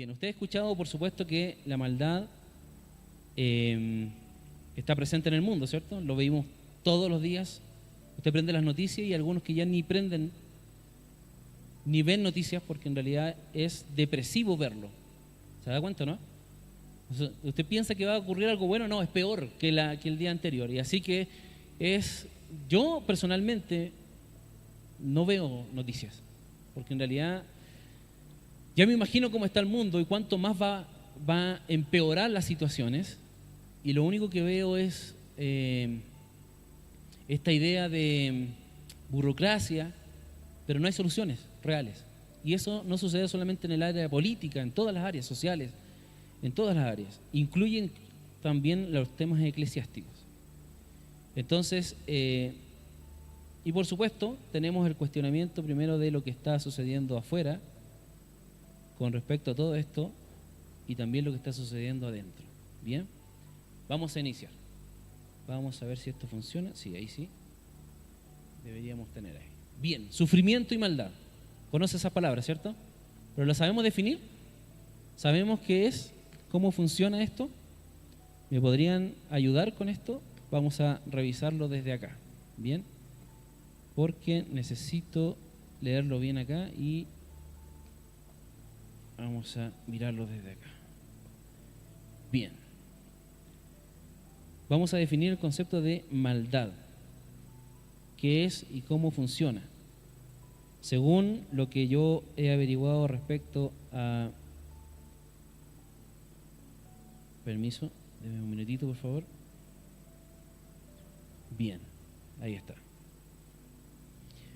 Bien, usted ha escuchado, por supuesto, que la maldad está presente en el mundo, ¿cierto? Lo vemos todos los días. Usted prende las noticias y hay algunos que ya ni prenden ni ven noticias porque en realidad es depresivo verlo. ¿Se da cuenta, no? O sea, usted piensa que va a ocurrir algo bueno, no, es peor que el día anterior. Y así que yo personalmente no veo noticias, porque en realidad ya me imagino cómo está el mundo y cuánto más va a empeorar las situaciones, y lo único que veo es esta idea de burocracia, pero no hay soluciones reales. Y eso no sucede solamente en el área política, en todas las áreas sociales, en todas las áreas. Incluyen también los temas eclesiásticos. Entonces, y por supuesto, tenemos el cuestionamiento primero de lo que está sucediendo afuera con respecto a todo esto y también lo que está sucediendo adentro. Bien, vamos a iniciar. Vamos a ver si esto funciona. Sí, ahí sí. Deberíamos tener ahí. Bien, sufrimiento y maldad. ¿Conoce esas palabras, cierto? ¿Pero las sabemos definir? ¿Sabemos qué es? ¿Cómo funciona esto? ¿Me podrían ayudar con esto? Vamos a revisarlo desde acá. Bien, porque necesito leerlo bien acá y vamos a mirarlo desde acá. Bien. Vamos a definir el concepto de maldad. ¿Qué es y cómo funciona? Según lo que yo he averiguado respecto a... Permiso, déme un minutito, por favor. Bien, ahí está.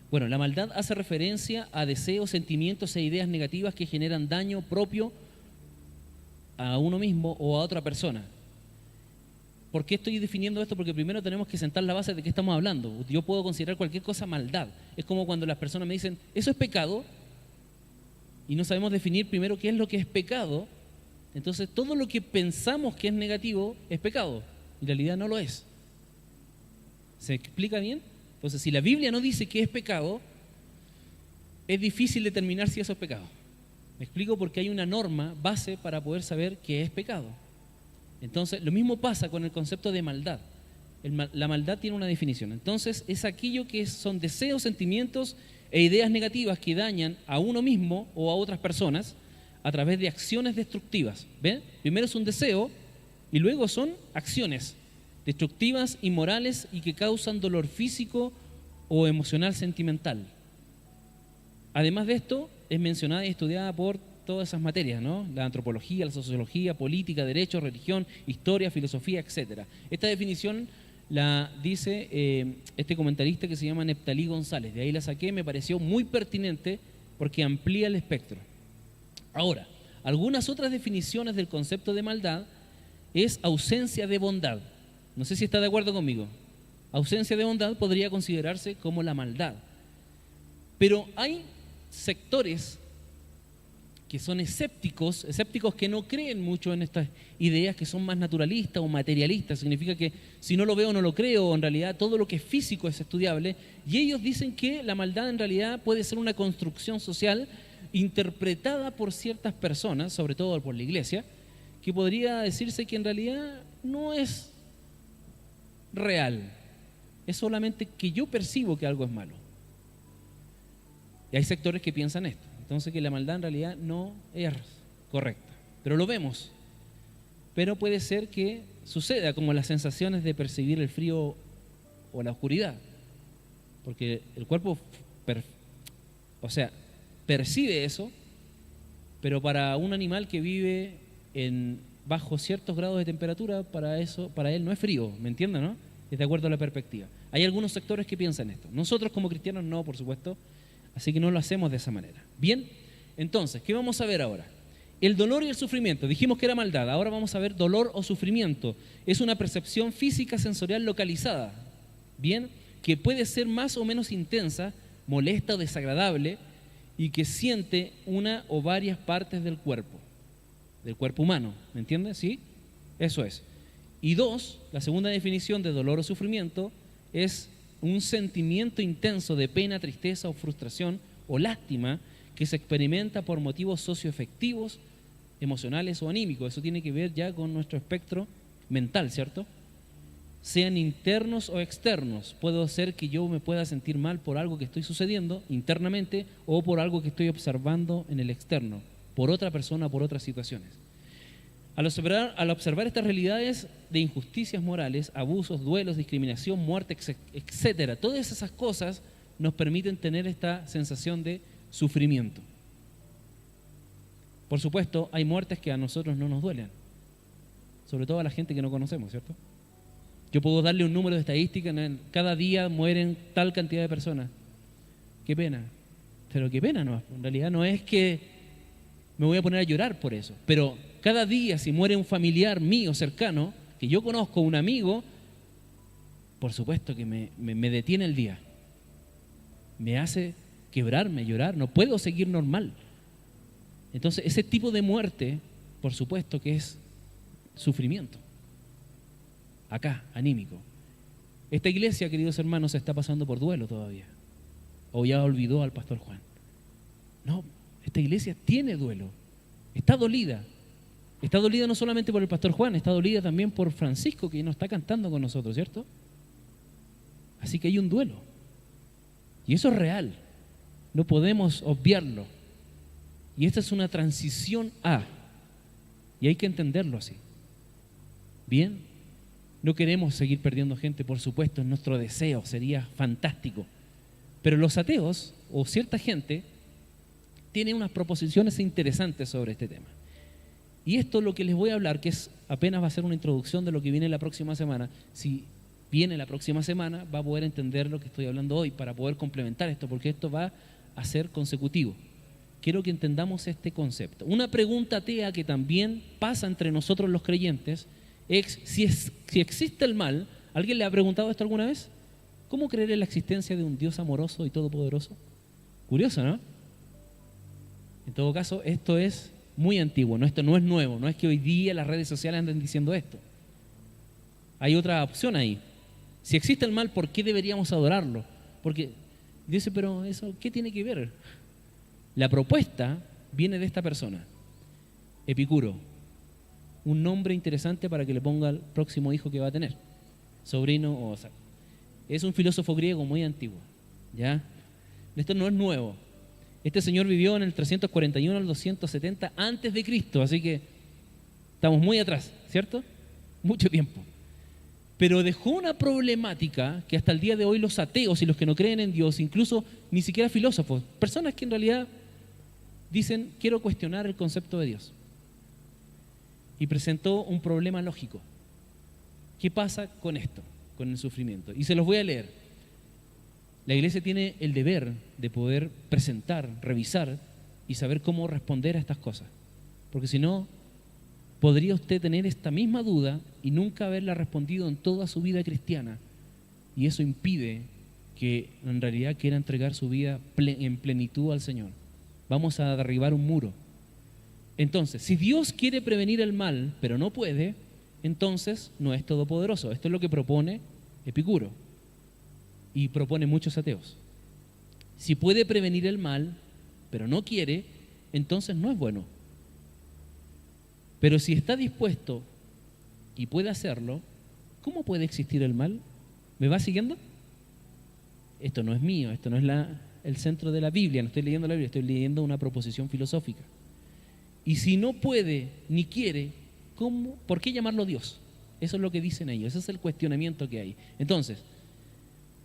Bueno, la maldad hace referencia a deseos, sentimientos e ideas negativas que generan daño propio a uno mismo o a otra persona. ¿Por qué estoy definiendo esto? Porque primero tenemos que sentar la base de qué estamos hablando. Yo puedo considerar cualquier cosa maldad. Es como cuando las personas me dicen, ¿eso es pecado? Y no sabemos definir primero qué es lo que es pecado. Entonces todo lo que pensamos que es negativo es pecado. En realidad no lo es. ¿Se explica bien? Entonces, si la Biblia no dice que es pecado, es difícil determinar si eso es pecado. Me explico, porque hay una norma base para poder saber qué es pecado. Entonces, lo mismo pasa con el concepto de maldad. La maldad tiene una definición. Entonces, es aquello que son deseos, sentimientos e ideas negativas que dañan a uno mismo o a otras personas a través de acciones destructivas. ¿Ven? Primero es un deseo y luego son acciones destructivas, inmorales y que causan dolor físico o emocional sentimental. Además de esto, es mencionada y estudiada por todas esas materias, ¿no? La antropología, la sociología, política, derecho, religión, historia, filosofía, etc. Esta definición la dice este comentarista que se llama Neptalí González. De ahí la saqué, me pareció muy pertinente porque amplía el espectro. Ahora, algunas otras definiciones del concepto de maldad es ausencia de bondad. No sé si está de acuerdo conmigo. Ausencia de bondad podría considerarse como la maldad. Pero hay sectores que son escépticos que no creen mucho en estas ideas, que son más naturalistas o materialistas. Significa que si no lo veo, no lo creo. En realidad, todo lo que es físico es estudiable. Y ellos dicen que la maldad en realidad puede ser una construcción social interpretada por ciertas personas, sobre todo por la iglesia, que podría decirse que en realidad no es real. Es solamente que yo percibo que algo es malo. Y hay sectores que piensan esto. Entonces, que la maldad en realidad no es correcta. Pero lo vemos. Pero puede ser que suceda como las sensaciones de percibir el frío o la oscuridad. Porque el cuerpo, percibe eso, pero para un animal que vive bajo ciertos grados de temperatura, para él no es frío, ¿me entienden, no? Es de acuerdo a la perspectiva. Hay algunos sectores que piensan esto. Nosotros como cristianos no, por supuesto, así que no lo hacemos de esa manera. Bien, entonces, ¿qué vamos a ver ahora? El dolor y el sufrimiento. Dijimos que era maldad, ahora vamos a ver dolor o sufrimiento. Es una percepción física sensorial localizada, bien, que puede ser más o menos intensa, molesta o desagradable, y que siente una o varias partes del cuerpo humano, ¿me entiendes? ¿Sí? Eso es. Y dos, la segunda definición de dolor o sufrimiento es un sentimiento intenso de pena, tristeza o frustración o lástima que se experimenta por motivos socioafectivos emocionales o anímicos. Eso tiene que ver ya con nuestro espectro mental, ¿cierto? Sean internos o externos. Puede ser que yo me pueda sentir mal por algo que estoy sucediendo internamente o por algo que estoy observando en el externo, por otra persona, por otras situaciones. Al observar estas realidades de injusticias morales, abusos, duelos, discriminación, muerte, etcétera, todas esas cosas nos permiten tener esta sensación de sufrimiento. Por supuesto, hay muertes que a nosotros no nos duelen, sobre todo a la gente que no conocemos, ¿cierto? Yo puedo darle un número de estadística, cada día mueren tal cantidad de personas. Qué pena, pero qué pena no. En realidad no es que me voy a poner a llorar por eso, pero cada día si muere un familiar mío cercano, que yo conozco, un amigo, por supuesto que me detiene el día. Me hace quebrarme, llorar, no puedo seguir normal. Entonces ese tipo de muerte, por supuesto que es sufrimiento. Acá, anímico. Esta iglesia, queridos hermanos, está pasando por duelo todavía. O ya olvidó al pastor Juan. No, esta iglesia tiene duelo. Está dolida. Está dolida no solamente por el pastor Juan, está dolida también por Francisco, que no está cantando con nosotros, ¿cierto? Así que hay un duelo. Y eso es real. No podemos obviarlo. Y esta es una transición a. Y hay que entenderlo así. Bien, no queremos seguir perdiendo gente, por supuesto, es nuestro deseo, sería fantástico. Pero los ateos, o cierta gente, tienen unas proposiciones interesantes sobre este tema. Y esto es lo que les voy a hablar, que es apenas va a ser una introducción de lo que viene la próxima semana. Si viene la próxima semana, va a poder entender lo que estoy hablando hoy para poder complementar esto, porque esto va a ser consecutivo. Quiero que entendamos este concepto. Una pregunta atea que también pasa entre nosotros los creyentes es si existe el mal. ¿Alguien le ha preguntado esto alguna vez? ¿Cómo creer en la existencia de un Dios amoroso y todopoderoso? Curioso, ¿no? En todo caso, esto es muy antiguo, ¿no? Esto no es nuevo, no es que hoy día las redes sociales anden diciendo esto. Hay otra opción ahí. Si existe el mal, ¿por qué deberíamos adorarlo? Porque dice, pero eso, ¿qué tiene que ver? La propuesta viene de esta persona, Epicuro, un nombre interesante para que le ponga al próximo hijo que va a tener, sobrino o sea, es un filósofo griego muy antiguo, ¿ya? Esto no es nuevo. Este señor vivió en el 341 al 270 antes de Cristo, así que estamos muy atrás, ¿cierto? Mucho tiempo. Pero dejó una problemática que hasta el día de hoy los ateos y los que no creen en Dios, incluso ni siquiera filósofos, personas que en realidad dicen, quiero cuestionar el concepto de Dios. Y presentó un problema lógico. ¿Qué pasa con esto, con el sufrimiento? Y se los voy a leer. La iglesia tiene el deber de poder presentar, revisar y saber cómo responder a estas cosas. Porque si no, podría usted tener esta misma duda y nunca haberla respondido en toda su vida cristiana. Y eso impide que en realidad quiera entregar su vida en plenitud al Señor. Vamos a derribar un muro. Entonces, si Dios quiere prevenir el mal, pero no puede, entonces no es todopoderoso. Esto es lo que propone Epicuro y propone muchos ateos. Si puede prevenir el mal, pero no quiere, entonces no es bueno. Pero si está dispuesto y puede hacerlo, ¿cómo puede existir el mal? ¿Me va siguiendo? Esto no es mío, esto no es el centro de la Biblia, no estoy leyendo la Biblia, estoy leyendo una proposición filosófica. Y si no puede ni quiere, ¿cómo? ¿Por qué llamarlo Dios? Eso es lo que dicen ellos, ese es el cuestionamiento que hay. Entonces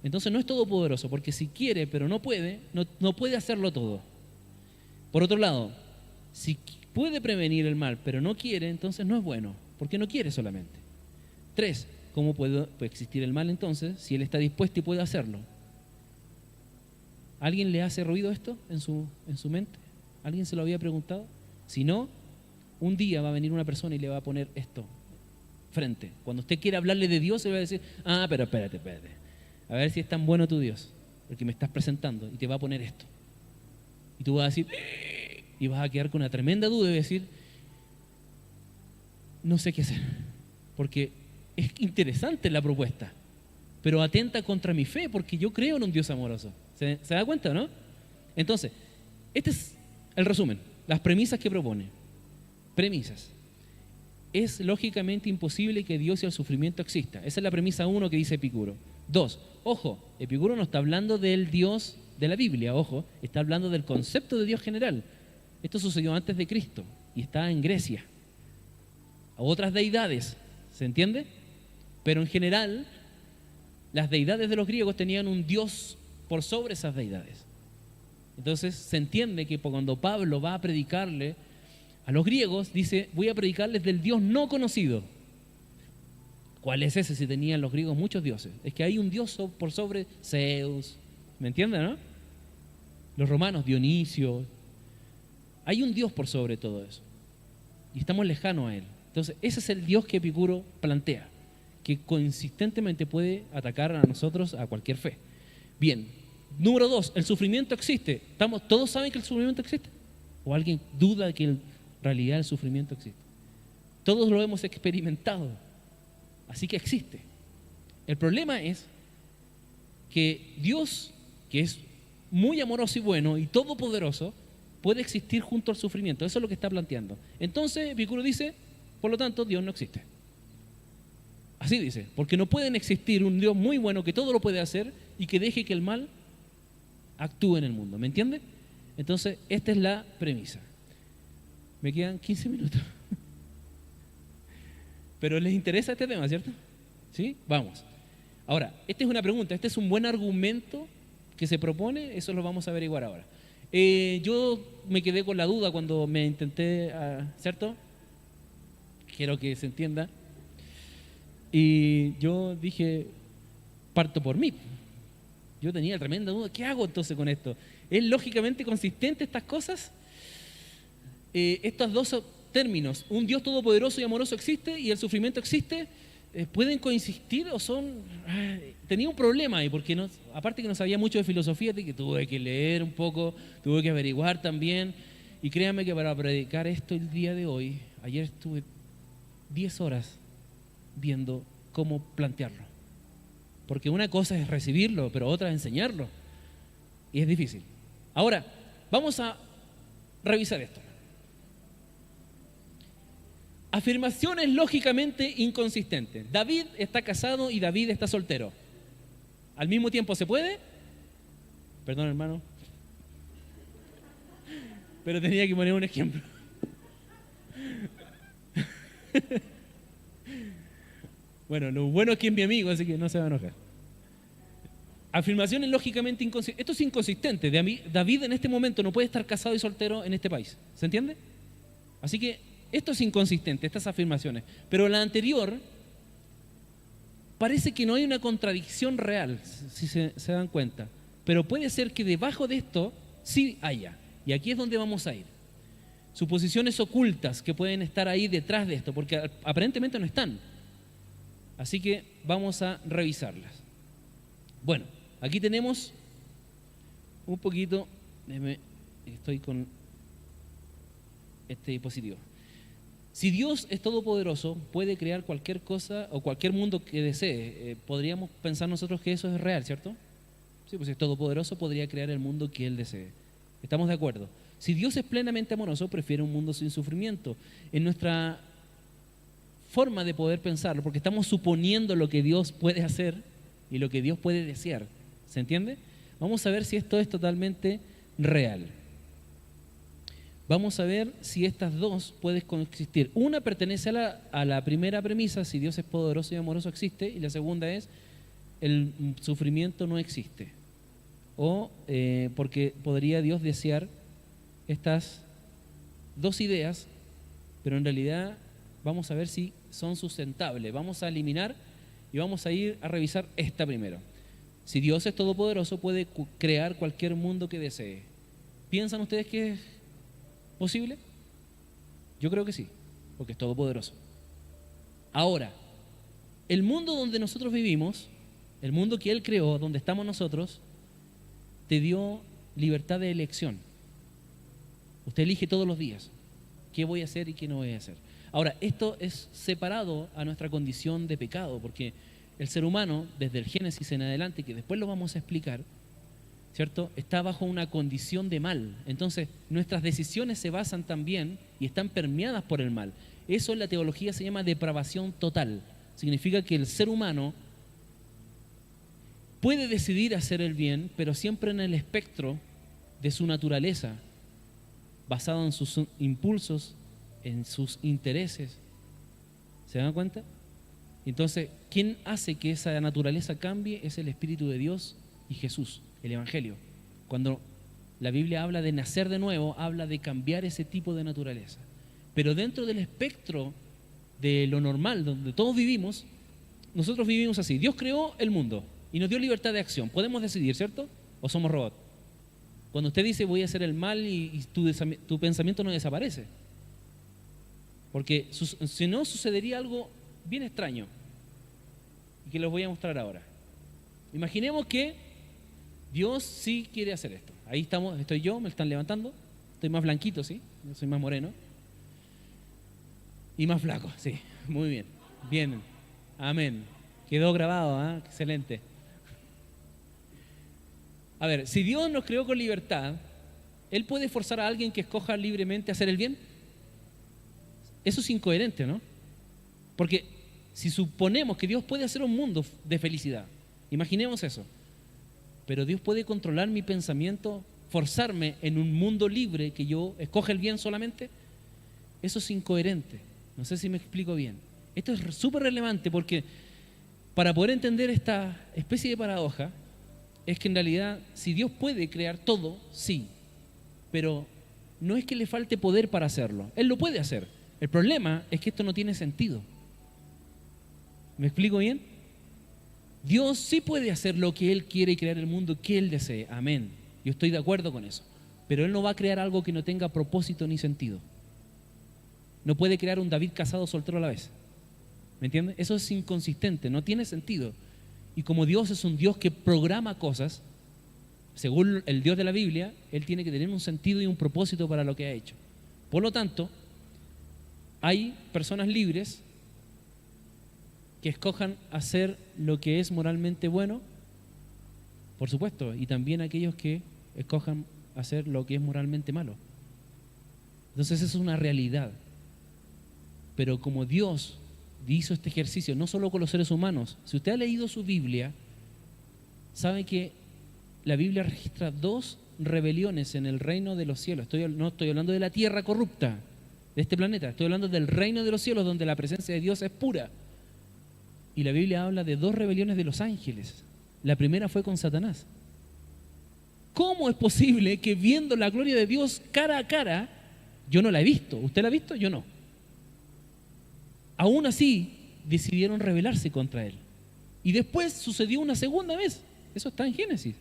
no es todopoderoso, porque si quiere pero no puede, no puede hacerlo todo. Por otro lado, si puede prevenir el mal pero no quiere, entonces no es bueno, porque no quiere solamente. 3, ¿cómo puede existir el mal entonces si él está dispuesto y puede hacerlo? ¿Alguien le hace ruido esto en su mente? ¿Alguien se lo había preguntado? Si no, un día va a venir una persona y le va a poner esto frente. Cuando usted quiera hablarle de Dios, le va a decir, pero espérate. A ver si es tan bueno tu Dios, porque me estás presentando, y te va a poner esto. Y tú vas a decir, y vas a quedar con una tremenda duda y decir, no sé qué hacer, porque es interesante la propuesta, pero atenta contra mi fe, porque yo creo en un Dios amoroso. ¿Se da cuenta o no? Entonces, este es el resumen, las premisas que propone. Premisas. Es lógicamente imposible que Dios y el sufrimiento exista. Esa es la premisa 1 que dice Epicuro. 2, ojo, Epicuro no está hablando del Dios de la Biblia, ojo, está hablando del concepto de Dios general. Esto sucedió antes de Cristo y está en Grecia. Otras deidades, ¿se entiende? Pero en general, las deidades de los griegos tenían un Dios por sobre esas deidades. Entonces se entiende que cuando Pablo va a predicarle a los griegos, dice, voy a predicarles del Dios no conocido. ¿Cuál es ese si tenían los griegos muchos dioses? Es que hay un Dios por sobre Zeus, ¿me entienden, no? Los romanos, Dionisio. Hay un Dios por sobre todo eso. Y estamos lejanos a él. Entonces, ese es el Dios que Epicuro plantea, que consistentemente puede atacar a nosotros, a cualquier fe. Bien, número 2, el sufrimiento existe. ¿Todos saben que el sufrimiento existe? ¿O alguien duda de que en realidad el sufrimiento existe? Todos lo hemos experimentado, así que existe. El problema es que Dios, que es muy amoroso y bueno y todopoderoso, puede existir junto al sufrimiento. Eso es lo que está planteando. Entonces, Epicuro dice, por lo tanto, Dios no existe. Así dice, porque no pueden existir un Dios muy bueno que todo lo puede hacer y que deje que el mal actúe en el mundo. ¿Me entiende? Entonces, esta es la premisa. Me quedan 15 minutos. Pero les interesa este tema, ¿cierto? ¿Sí? Vamos. Ahora, esta es una pregunta, este es un buen argumento que se propone, eso lo vamos a averiguar ahora. Yo me quedé con la duda cuando me intenté, ¿cierto? Quiero que se entienda. Y yo dije, parto por mí. Yo tenía tremenda duda, ¿qué hago entonces con esto? ¿Es lógicamente consistente estas cosas? Estos dos términos, un Dios todopoderoso y amoroso existe y el sufrimiento existe, ¿pueden coexistir o son...? Tenía un problema ahí, porque no, aparte que no sabía mucho de filosofía, que tuve que leer un poco, tuve que averiguar también, y créanme que para predicar esto el día de hoy, ayer estuve 10 horas viendo cómo plantearlo. Porque una cosa es recibirlo, pero otra es enseñarlo. Y es difícil. Ahora, vamos a revisar esto. Afirmaciones lógicamente inconsistentes. David está casado y David está soltero. ¿Al mismo tiempo se puede? Perdón, hermano. Pero tenía que poner un ejemplo. Bueno, lo bueno es que es mi amigo, así que no se va a enojar. Afirmaciones lógicamente inconsistentes. Esto es inconsistente. David en este momento no puede estar casado y soltero en este país. ¿Se entiende? Así que esto es inconsistente, estas afirmaciones. Pero la anterior parece que no hay una contradicción real, si se dan cuenta. Pero puede ser que debajo de esto sí haya. Y aquí es donde vamos a ir. Suposiciones ocultas que pueden estar ahí detrás de esto, porque aparentemente no están. Así que vamos a revisarlas. Bueno, aquí tenemos un poquito, estoy con este dispositivo. Si Dios es todopoderoso, puede crear cualquier cosa o cualquier mundo que desee. Podríamos pensar nosotros que eso es real, ¿cierto? Sí, pues si es todopoderoso, podría crear el mundo que Él desee. ¿Estamos de acuerdo? Si Dios es plenamente amoroso, prefiere un mundo sin sufrimiento. En nuestra forma de poder pensarlo, porque estamos suponiendo lo que Dios puede hacer y lo que Dios puede desear. ¿Se entiende? Vamos a ver si esto es totalmente real. Vamos a ver si estas dos pueden coexistir. Una pertenece a la primera premisa, si Dios es poderoso y amoroso existe, y la segunda es el sufrimiento no existe. O porque podría Dios desear estas dos ideas, pero en realidad vamos a ver si son sustentables. Vamos a eliminar y vamos a ir a revisar esta primero. Si Dios es todopoderoso, puede crear cualquier mundo que desee. ¿Piensan ustedes que es posible? Yo creo que sí, porque es todopoderoso. Ahora, el mundo donde nosotros vivimos, el mundo que Él creó, donde estamos nosotros, te dio libertad de elección. Usted elige todos los días qué voy a hacer y qué no voy a hacer. Ahora, esto es separado a nuestra condición de pecado, porque el ser humano, desde el Génesis en adelante, que después lo vamos a explicar, ¿cierto? Está bajo una condición de mal. Entonces, nuestras decisiones se basan también y están permeadas por el mal. Eso en la teología se llama depravación total. Significa que el ser humano puede decidir hacer el bien, pero siempre en el espectro de su naturaleza, basado en sus impulsos, en sus intereses. ¿Se dan cuenta? Entonces, ¿quién hace que esa naturaleza cambie? Es el Espíritu de Dios y Jesús, el Evangelio. Cuando la Biblia habla de nacer de nuevo, habla de cambiar ese tipo de naturaleza. Pero dentro del espectro de lo normal, donde todos vivimos, nosotros vivimos así. Dios creó el mundo y nos dio libertad de acción. Podemos decidir, ¿cierto? ¿O somos robots? Cuando usted dice voy a hacer el mal y tu pensamiento no desaparece. Porque si no, sucedería algo bien extraño y que les voy a mostrar ahora. Imaginemos que Dios sí quiere hacer esto. Ahí estamos, estoy yo, me están levantando. Estoy más blanquito, ¿sí? Yo soy más moreno. Y más flaco, sí. Muy bien. Bien. Amén. Quedó grabado, ¿eh? Excelente. A ver, si Dios nos creó con libertad, ¿Él puede forzar a alguien que escoja libremente hacer el bien? Eso es incoherente, ¿no? Porque si suponemos que Dios puede hacer un mundo de felicidad, imaginemos eso, pero Dios puede controlar mi pensamiento, forzarme en un mundo libre que yo escoja el bien solamente, eso es incoherente. No sé si me explico bien. Esto es súper relevante porque para poder entender esta especie de paradoja, es que en realidad si Dios puede crear todo, sí, pero no es que le falte poder para hacerlo. Él lo puede hacer. El problema es que esto no tiene sentido. ¿Me explico bien? Dios sí puede hacer lo que Él quiere y crear el mundo que Él desee. Amén. Yo estoy de acuerdo con eso. Pero Él no va a crear algo que no tenga propósito ni sentido. No puede crear un David casado soltero a la vez. ¿Me entiendes? Eso es inconsistente, no tiene sentido. Y como Dios es un Dios que programa cosas, según el Dios de la Biblia, Él tiene que tener un sentido y un propósito para lo que ha hecho. Por lo tanto, hay personas libres que escojan hacer lo que es moralmente bueno, por supuesto, y también aquellos que escojan hacer lo que es moralmente malo. Entonces eso es una realidad. Pero como Dios hizo este ejercicio, no solo con los seres humanos, si usted ha leído su Biblia, sabe que la Biblia registra 2 rebeliones en el reino de los cielos. No estoy hablando de la tierra corrupta, de este planeta, estoy hablando del reino de los cielos donde la presencia de Dios es pura. Y la Biblia habla de 2 rebeliones de los ángeles. La primera fue con Satanás. ¿Cómo es posible que viendo la gloria de Dios cara a cara, yo no la he visto? ¿Usted la ha visto? Yo no. Aún así, decidieron rebelarse contra Él. Y después sucedió una segunda vez. Eso está en Génesis.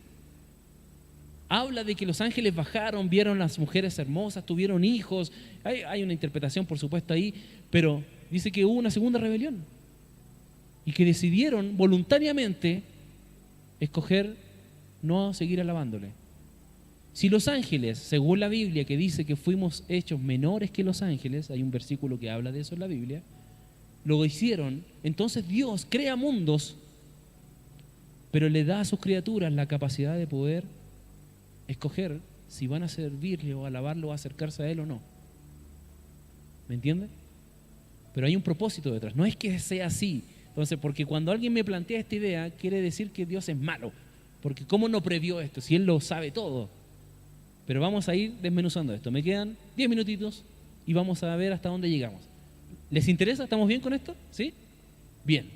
Habla de que los ángeles bajaron, vieron las mujeres hermosas, tuvieron hijos. Hay una interpretación, por supuesto, ahí, pero dice que hubo una segunda rebelión. Y que decidieron voluntariamente escoger no seguir alabándole. Si los ángeles, según la Biblia, que dice que fuimos hechos menores que los ángeles, hay un versículo que habla de eso en la Biblia, lo hicieron, entonces Dios crea mundos, pero le da a sus criaturas la capacidad de poder escoger si van a servirle o alabarlo o acercarse a Él o no. ¿Me entiende? Pero hay un propósito detrás, no es que sea así. Entonces, porque cuando alguien me plantea esta idea, quiere decir que Dios es malo, porque ¿cómo no previó esto? Si Él lo sabe todo. Pero vamos a ir desmenuzando esto. Me quedan 10 minutitos y vamos a ver hasta dónde llegamos. ¿Les interesa? ¿Estamos bien con esto? ¿Sí? Bien.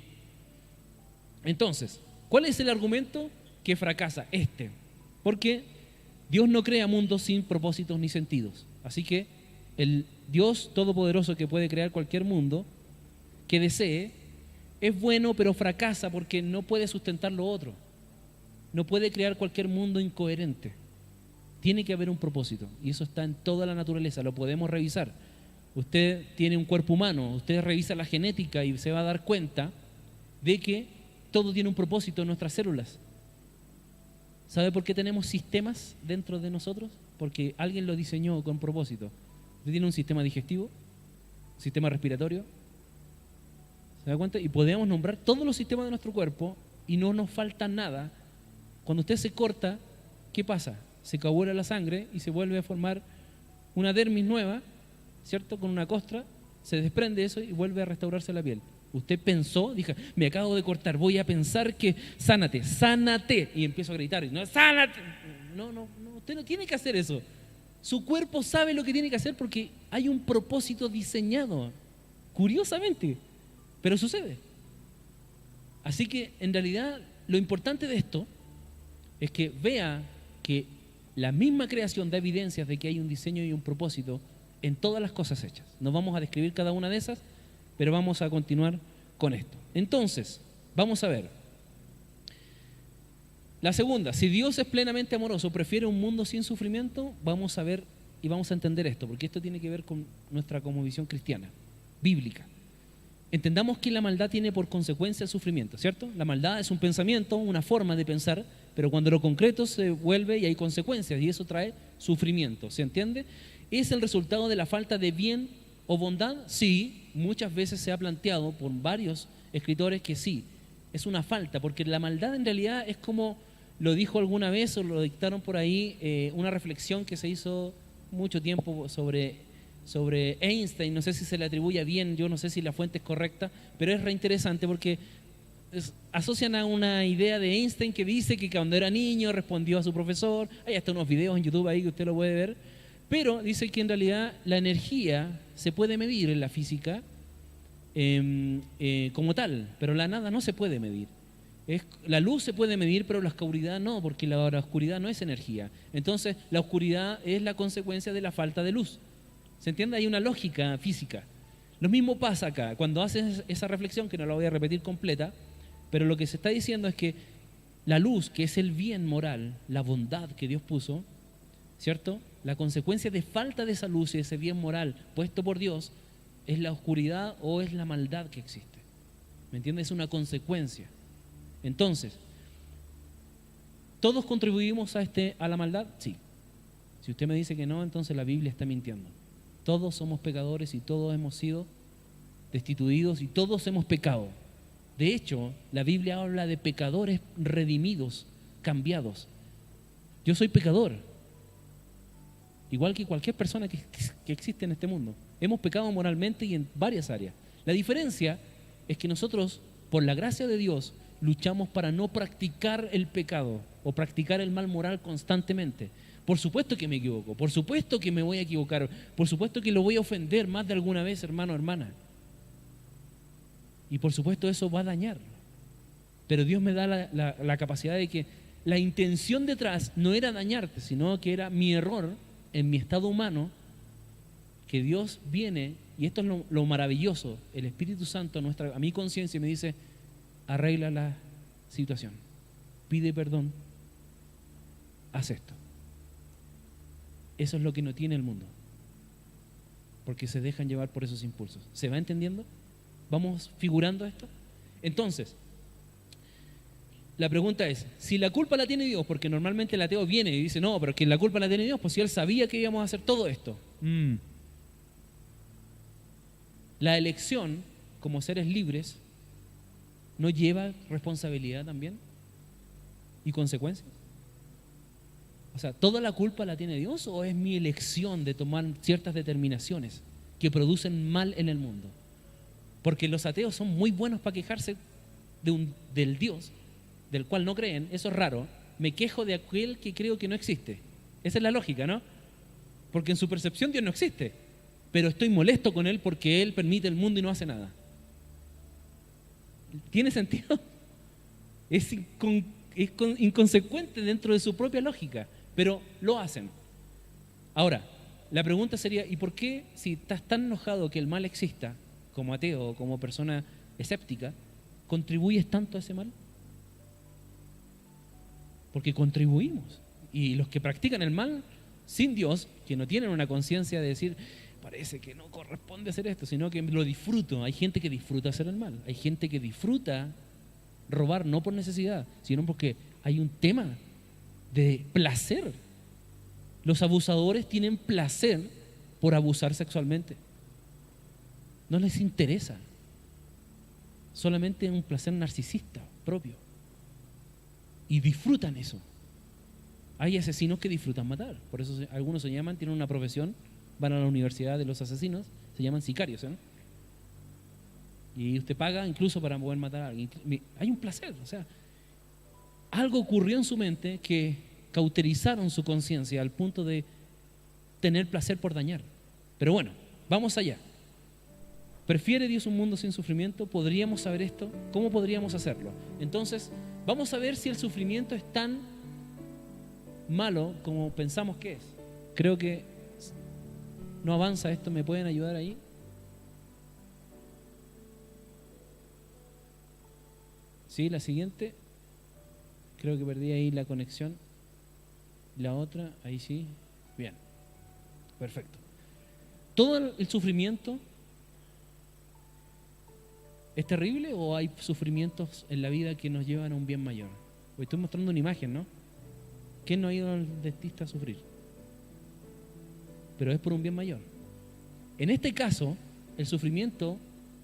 Entonces, ¿cuál es el argumento que fracasa? Porque Dios no crea mundos sin propósitos ni sentidos. Así que el Dios todopoderoso que puede crear cualquier mundo que desee, es bueno pero fracasa porque no puede sustentar lo otro. No puede crear cualquier mundo incoherente. Tiene que haber un propósito y eso está en toda la naturaleza, lo podemos revisar. Usted tiene un cuerpo humano, usted revisa la genética y se va a dar cuenta de que todo tiene un propósito en nuestras células. ¿Sabe por qué tenemos sistemas dentro de nosotros? Porque alguien lo diseñó con propósito. Usted tiene un sistema digestivo, un sistema respiratorio, ¿se da cuenta? Y podemos nombrar todos los sistemas de nuestro cuerpo y no nos falta nada. Cuando usted se corta, ¿qué pasa? Se coagula la sangre y se vuelve a formar una dermis nueva, ¿cierto? Con una costra, se desprende eso y vuelve a restaurarse la piel. Usted pensó, dijo, me acabo de cortar, voy a pensar que sánate, sánate. Y empiezo a gritar, no, sánate. No, usted no tiene que hacer eso. Su cuerpo sabe lo que tiene que hacer porque hay un propósito diseñado, curiosamente, pero sucede. Así que en realidad lo importante de esto es que vea que la misma creación da evidencias de que hay un diseño y un propósito en todas las cosas hechas. No vamos a describir cada una de esas, pero vamos a continuar con esto. Entonces, vamos a ver. La segunda, si Dios es plenamente amoroso, prefiere un mundo sin sufrimiento, vamos a ver y vamos a entender esto, porque esto tiene que ver con nuestra cosmovisión cristiana, bíblica. Entendamos que la maldad tiene por consecuencia el sufrimiento, ¿cierto? La maldad es un pensamiento, una forma de pensar, pero cuando lo concreto se vuelve y hay consecuencias, y eso trae sufrimiento, ¿se entiende? ¿Es el resultado de la falta de bien o bondad? Sí, muchas veces se ha planteado por varios escritores que sí, es una falta, porque la maldad en realidad es como lo dijo alguna vez o lo dictaron por ahí, una reflexión que se hizo mucho tiempo sobre Einstein, no sé si se le atribuye bien, yo no sé si la fuente es correcta, pero es reinteresante porque asocian a una idea de Einstein que dice que cuando era niño respondió a su profesor, hay hasta unos videos en YouTube ahí que usted lo puede ver, pero dice que en realidad la energía se puede medir en la física como tal, pero la nada no se puede medir. La luz se puede medir, pero la oscuridad no, porque la oscuridad no es energía. Entonces, la oscuridad es la consecuencia de la falta de luz. ¿Se entiende? Hay una lógica física. Lo mismo pasa acá. Cuando haces esa reflexión, que no la voy a repetir completa, pero lo que se está diciendo es que la luz, que es el bien moral, la bondad que Dios puso, ¿cierto? La consecuencia de falta de esa luz y ese bien moral puesto por Dios es la oscuridad o es la maldad que existe. ¿Me entiendes? Es una consecuencia. Entonces, ¿todos contribuimos a la maldad? Sí. Si usted me dice que no, entonces la Biblia está mintiendo. Todos somos pecadores y todos hemos sido destituidos y todos hemos pecado. De hecho, la Biblia habla de pecadores redimidos, cambiados. Yo soy pecador, igual que cualquier persona que existe en este mundo. Hemos pecado moralmente y en varias áreas. La diferencia es que nosotros, por la gracia de Dios, luchamos para no practicar el pecado o practicar el mal moral constantemente. Por supuesto que me equivoco, por supuesto que me voy a equivocar, por supuesto que lo voy a ofender más de alguna vez, hermano o hermana. Y por supuesto eso va a dañar. Pero Dios me da la capacidad de que la intención detrás no era dañarte, sino que era mi error en mi estado humano, que Dios viene, y esto es lo maravilloso, el Espíritu Santo a mi conciencia me dice, arregla la situación, pide perdón, haz esto. Eso es lo que no tiene el mundo, porque se dejan llevar por esos impulsos. ¿Se va entendiendo? ¿Vamos figurando esto? Entonces, la pregunta es, si la culpa la tiene Dios, porque normalmente el ateo viene y dice, no, pero que la culpa la tiene Dios, pues si Él sabía que íbamos a hacer todo esto. La elección, como seres libres, ¿no lleva responsabilidad también? ¿Y consecuencias? O sea, ¿toda la culpa la tiene Dios o es mi elección de tomar ciertas determinaciones que producen mal en el mundo? Porque los ateos son muy buenos para quejarse del Dios del cual no creen, eso es raro. Me quejo de aquel que creo que no existe. Esa es la lógica, ¿no? Porque en su percepción Dios no existe, pero estoy molesto con Él porque Él permite el mundo y no hace nada. ¿Tiene sentido? Es inconsecuente dentro de su propia lógica, pero lo hacen. Ahora, la pregunta sería, ¿y por qué si estás tan enojado que el mal exista, como ateo o como persona escéptica, contribuyes tanto a ese mal? Porque contribuimos. Y los que practican el mal sin Dios, que no tienen una conciencia de decir, parece que no corresponde hacer esto, sino que lo disfruto. Hay gente que disfruta hacer el mal. Hay gente que disfruta robar no por necesidad, sino porque hay un tema de placer. Los abusadores tienen placer por abusar sexualmente. No les interesa. Solamente un placer narcisista propio. Y disfrutan eso. Hay asesinos que disfrutan matar, por eso algunos se llaman, tienen una profesión, van a la universidad de los asesinos, se llaman sicarios, ¿eh? Y usted paga incluso para poder matar a alguien. Hay un placer, o sea, algo ocurrió en su mente que cauterizaron su conciencia al punto de tener placer por dañar. Pero bueno, vamos allá. ¿Prefiere Dios un mundo sin sufrimiento? ¿Podríamos saber esto? ¿Cómo podríamos hacerlo? Entonces, vamos a ver si el sufrimiento es tan malo como pensamos que es. Creo que no avanza esto. ¿Me pueden ayudar ahí? Sí, la siguiente. Creo que perdí ahí la conexión. La otra, ahí sí. Bien. Perfecto. Todo el sufrimiento ¿es terrible o hay sufrimientos en la vida que nos llevan a un bien mayor? Hoy estoy mostrando una imagen, ¿no? ¿Quién no ha ido al dentista a sufrir? Pero es por un bien mayor. En este caso, el sufrimiento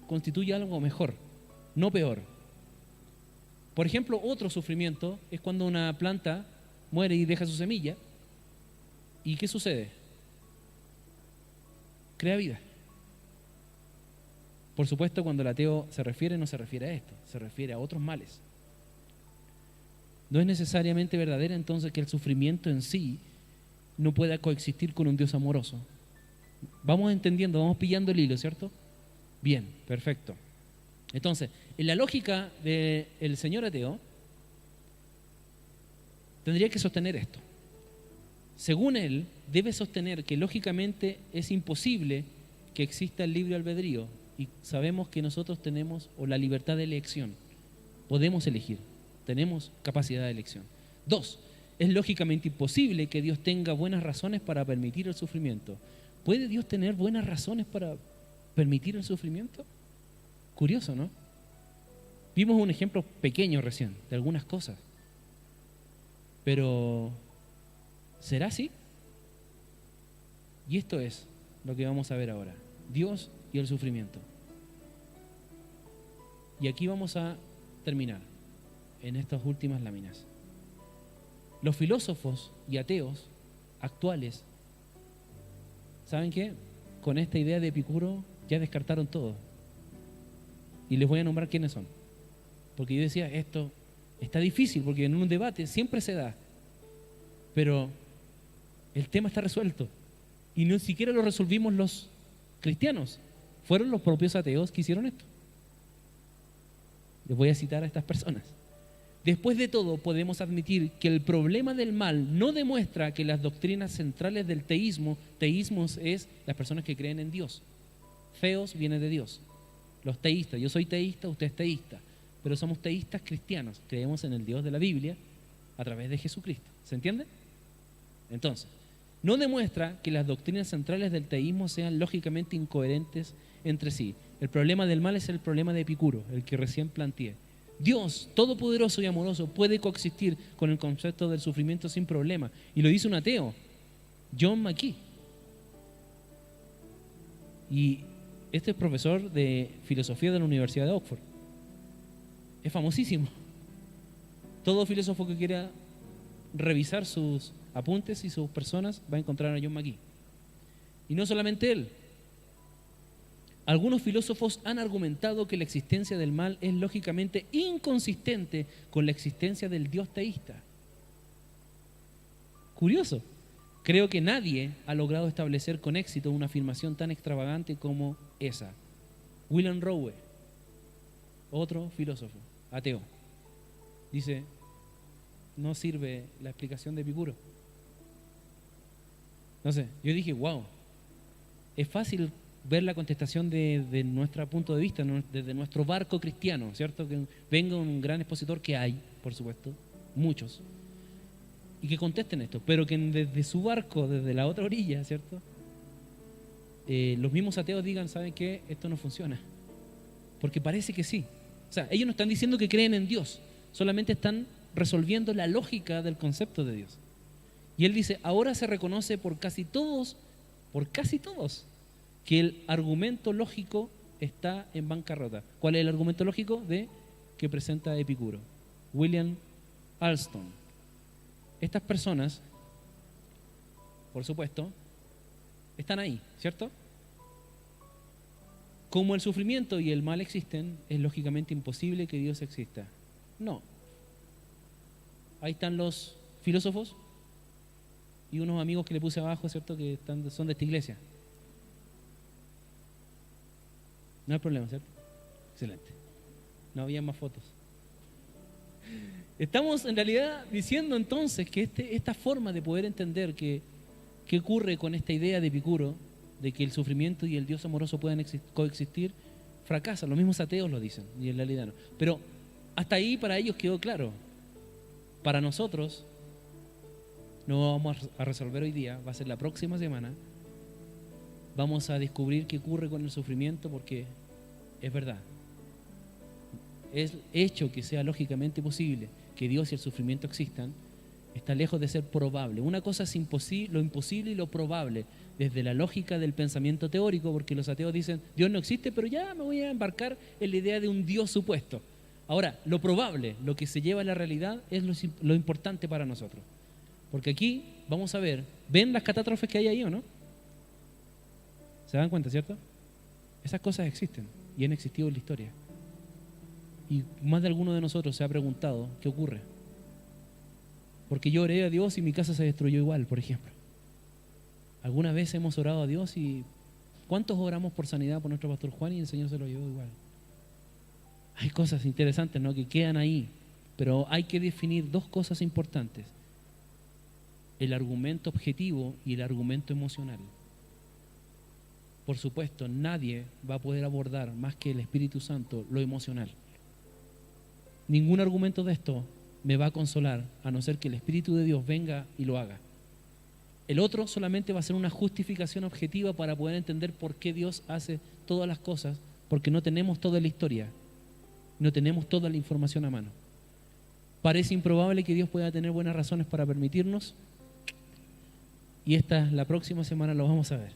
constituye algo mejor, no peor. Por ejemplo, otro sufrimiento es cuando una planta muere y deja su semilla. ¿Y qué sucede? Crea vida. Por supuesto, cuando el ateo se refiere, no se refiere a esto, se refiere a otros males. No es necesariamente verdadero entonces que el sufrimiento en sí no pueda coexistir con un Dios amoroso. Vamos entendiendo, vamos pillando el hilo, ¿cierto? Bien, perfecto. Entonces, en la lógica del señor ateo, tendría que sostener esto. Según él, debe sostener que lógicamente es imposible que exista el libre albedrío. Y sabemos que nosotros tenemos la libertad de elección. Podemos elegir, tenemos capacidad de elección. 2, es lógicamente imposible que Dios tenga buenas razones para permitir el sufrimiento. ¿Puede Dios tener buenas razones para permitir el sufrimiento? Curioso, ¿no? Vimos un ejemplo pequeño recién de algunas cosas. Pero, ¿será así? Y esto es lo que vamos a ver ahora. Dios y el sufrimiento. Y aquí vamos a terminar en estas últimas láminas. Los filósofos y ateos actuales, ¿saben qué? Con esta idea de Epicuro ya descartaron todo. Y les voy a nombrar quiénes son. Porque yo decía, esto está difícil, porque en un debate siempre se da. Pero el tema está resuelto. Y ni siquiera lo resolvimos los cristianos. Fueron los propios ateos que hicieron esto. Les voy a citar a estas personas. Después de todo, podemos admitir que el problema del mal no demuestra que las doctrinas centrales del teísmo es las personas que creen en Dios. Theos viene de Dios. Los teístas, yo soy teísta, usted es teísta, pero somos teístas cristianos, creemos en el Dios de la Biblia a través de Jesucristo. ¿Se entiende? Entonces, no demuestra que las doctrinas centrales del teísmo sean lógicamente incoherentes entre sí. El problema del mal es el problema de Epicuro, el que recién planteé. Dios, todopoderoso y amoroso, puede coexistir con el concepto del sufrimiento sin problema. Y lo dice un ateo, John McKee. Y este es profesor de filosofía de la Universidad de Oxford. Es famosísimo. Todo filósofo que quiera revisar sus apuntes y sus personas va a encontrar a John McKee. Y no solamente él. Algunos filósofos han argumentado que la existencia del mal es lógicamente inconsistente con la existencia del Dios teísta. Curioso. Creo que nadie ha logrado establecer con éxito una afirmación tan extravagante como esa. William Rowe, otro filósofo, ateo, dice, no sirve la explicación de Epicuro. No sé, yo dije, wow, es fácil ver la contestación de nuestro punto de vista, desde nuestro barco cristiano, ¿cierto? Que venga un gran expositor, que hay, por supuesto, muchos, y que contesten esto, pero que desde su barco, desde la otra orilla, ¿cierto? Los mismos ateos digan, ¿saben qué? Esto no funciona. Porque parece que sí. O sea, ellos no están diciendo que creen en Dios, solamente están resolviendo la lógica del concepto de Dios. Y él dice, ahora se reconoce por casi todos, que el argumento lógico está en bancarrota. ¿Cuál es el argumento lógico que presenta Epicuro? William Alston. estas personas, por supuesto, están ahí, ¿cierto? Como el sufrimiento y el mal existen, es lógicamente imposible que Dios exista. No. Ahí están los filósofos y unos amigos que le puse abajo, ¿cierto? Que son de esta iglesia. No hay problema, ¿cierto? Excelente. No había más fotos. Estamos en realidad diciendo entonces que esta forma de poder entender qué ocurre con esta idea de Epicuro, de que el sufrimiento y el Dios amoroso puedan coexistir, fracasa. Los mismos ateos lo dicen, y en realidad no. Pero hasta ahí para ellos quedó claro. Para nosotros, no vamos a resolver hoy día, va a ser la próxima semana. Vamos a descubrir qué ocurre con el sufrimiento, porque es verdad. Es hecho que sea lógicamente posible que Dios y el sufrimiento existan, está lejos de ser probable. Una cosa es lo imposible y lo probable, desde la lógica del pensamiento teórico, porque los ateos dicen, Dios no existe, pero ya me voy a embarcar en la idea de un Dios supuesto. Ahora, lo probable, lo que se lleva a la realidad, es lo importante para nosotros. Porque aquí vamos a ver, ¿ven las catástrofes que hay ahí o no? ¿Se dan cuenta, cierto? Esas cosas existen y han existido en la historia. Y más de alguno de nosotros se ha preguntado, ¿qué ocurre? Porque yo oré a Dios y mi casa se destruyó igual, por ejemplo. ¿Alguna vez hemos orado a Dios y cuántos oramos por sanidad por nuestro pastor Juan y el Señor se lo llevó igual? Hay cosas interesantes, ¿no?, que quedan ahí, pero hay que definir dos cosas importantes: el argumento objetivo y el argumento emocional. Por supuesto, nadie va a poder abordar más que el Espíritu Santo lo emocional. Ningún argumento de esto me va a consolar, a no ser que el Espíritu de Dios venga y lo haga. El otro solamente va a ser una justificación objetiva para poder entender por qué Dios hace todas las cosas, porque no tenemos toda la historia, no tenemos toda la información a mano. Parece improbable que Dios pueda tener buenas razones para permitirnos, y la próxima semana lo vamos a ver.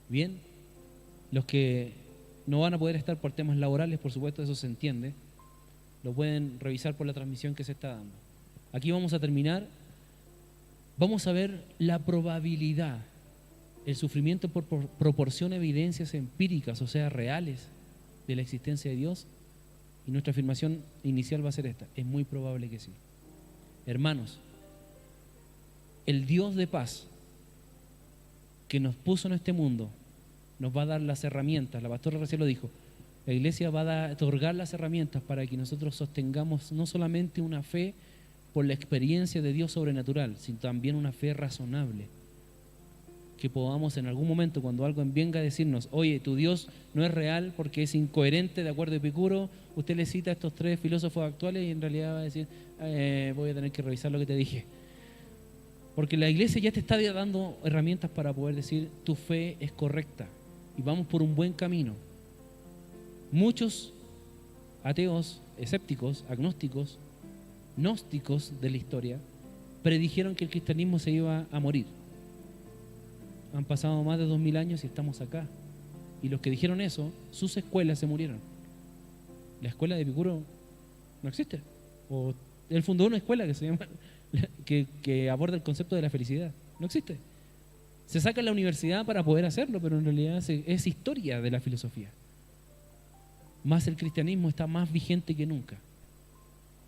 Bien, los que no van a poder estar por temas laborales, por supuesto, eso se entiende, lo pueden revisar por la transmisión que se está dando. Aquí vamos a terminar. Vamos a ver la probabilidad. El sufrimiento proporciona evidencias empíricas, o sea, reales, de la existencia de Dios. Y nuestra afirmación inicial va a ser esta: es muy probable que sí. Hermanos, el Dios de paz que nos puso en este mundo nos va a dar las herramientas. La pastora recién lo dijo. La iglesia va a otorgar las herramientas para que nosotros sostengamos no solamente una fe por la experiencia de Dios sobrenatural, sino también una fe razonable. Que podamos en algún momento, cuando alguien venga a decirnos, oye, tu Dios no es real porque es incoherente de acuerdo a Epicuro, usted le cita a estos tres filósofos actuales y en realidad va a decir, voy a tener que revisar lo que te dije. Porque la iglesia ya te está dando herramientas para poder decir, tu fe es correcta y vamos por un buen camino. Muchos ateos, escépticos, agnósticos, gnósticos de la historia predijeron que el cristianismo se iba a morir. Han pasado más de 2000 años y estamos acá. Y los que dijeron eso, sus escuelas se murieron. La escuela de Epicuro no existe. O él fundó una escuela que se llama que aborda el concepto de la felicidad. No existe. Se saca en la universidad para poder hacerlo, pero en realidad es historia de la filosofía. Más el cristianismo está más vigente que nunca,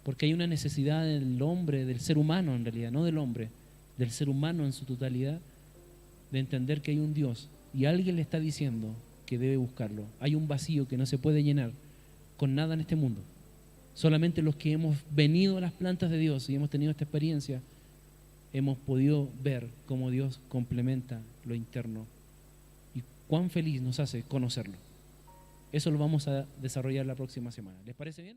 porque hay una necesidad del hombre, del ser humano en realidad, no del hombre, del ser humano en su totalidad, de entender que hay un Dios y alguien le está diciendo que debe buscarlo. Hay un vacío que no se puede llenar con nada en este mundo. Solamente los que hemos venido a las plantas de Dios y hemos tenido esta experiencia, hemos podido ver cómo Dios complementa lo interno y cuán feliz nos hace conocerlo. Eso lo vamos a desarrollar la próxima semana. ¿Les parece bien?